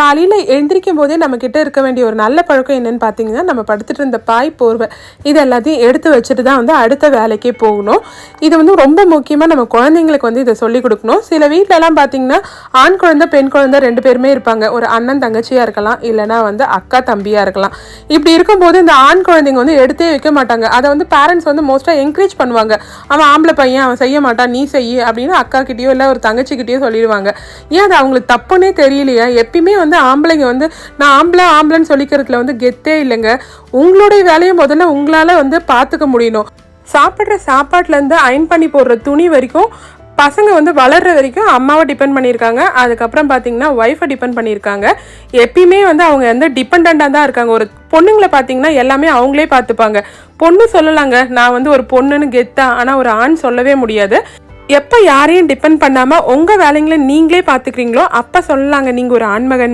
காலையில் எழுந்திரிக்கும் போதே நம்மக்கிட்ட இருக்க வேண்டிய ஒரு நல்ல பழக்கம் என்னென்னு பார்த்தீங்கன்னா, நம்ம படுத்துட்டு இருந்த பாய், போர்வை இது எல்லாத்தையும் எடுத்து வச்சுட்டு தான் வந்து அடுத்த வேலைக்கே போகணும். இது வந்து ரொம்ப முக்கியமாக நம்ம குழந்தைங்களுக்கு வந்து இதை சொல்லிக் கொடுக்கணும். சில வீட்டிலலாம் பார்த்தீங்கன்னா, ஆண் குழந்தை பெண் குழந்தை 2 பேருமே இருப்பாங்க. ஒரு அண்ணன் தங்கச்சியாக இருக்கலாம், இல்லைனா வந்து அக்கா தம்பியாக இருக்கலாம். இப்படி இருக்கும்போது இந்த ஆண் குழந்தைங்க வந்து எடுத்தே வைக்க மாட்டாங்க. அதை வந்து பேரண்ட்ஸ் வந்து மோஸ்ட்டாக என்கரேஜ் பண்ணுவாங்க. அவன் ஆம்பளை பையன், அவன் செய்ய மாட்டான், நீ செய் அப்படின்னு அக்கா கிட்டேயோ இல்லை ஒரு தங்கச்சிக்கிட்டேயோ சொல்லிடுவாங்க. ஏன் அது அவங்களுக்கு தப்புன்னே தெரியலையா? எப்பயுமே வந்து ஆம்பளைங்க வந்து நான் ஆம்பளைன்னு சொல்லிக்கிறதுல வந்து கெத்தே இல்லைங்க. உங்களுடைய வேலையை முதல்ல உங்களால் வந்து பார்த்துக்க முடியணும். சாப்பிட்ற சாப்பாட்டுலேருந்து அயன் பண்ணி போடுற துணி வரைக்கும் பசங்க வந்து வளர்ற வரைக்கும் அம்மாவை டிபெண்ட் பண்ணியிருக்காங்க. அதுக்கப்புறம் பார்த்தீங்கன்னா ஒய்ஃபை டிபெண்ட் பண்ணியிருக்காங்க. எப்பயுமே வந்து அவங்க வந்து டிபெண்டாக தான் இருக்காங்க. ஒரு பொண்ணுங்களை பார்த்தீங்கன்னா எல்லாமே அவங்களே பார்த்துப்பாங்க. பொண்ணு சொல்லலாங்க, நான் வந்து ஒரு பொண்ணுன்னு கெத்தா, ஆனால் ஒரு ஆண் சொல்லவே முடியாது. எப்போ யாரையும் டிபெண்ட் பண்ணாமல் உங்கள் வேலைங்களை நீங்களே பார்த்துக்கிறீங்களோ அப்போ சொல்லலாங்க நீங்கள் ஒரு ஆண்மகன்.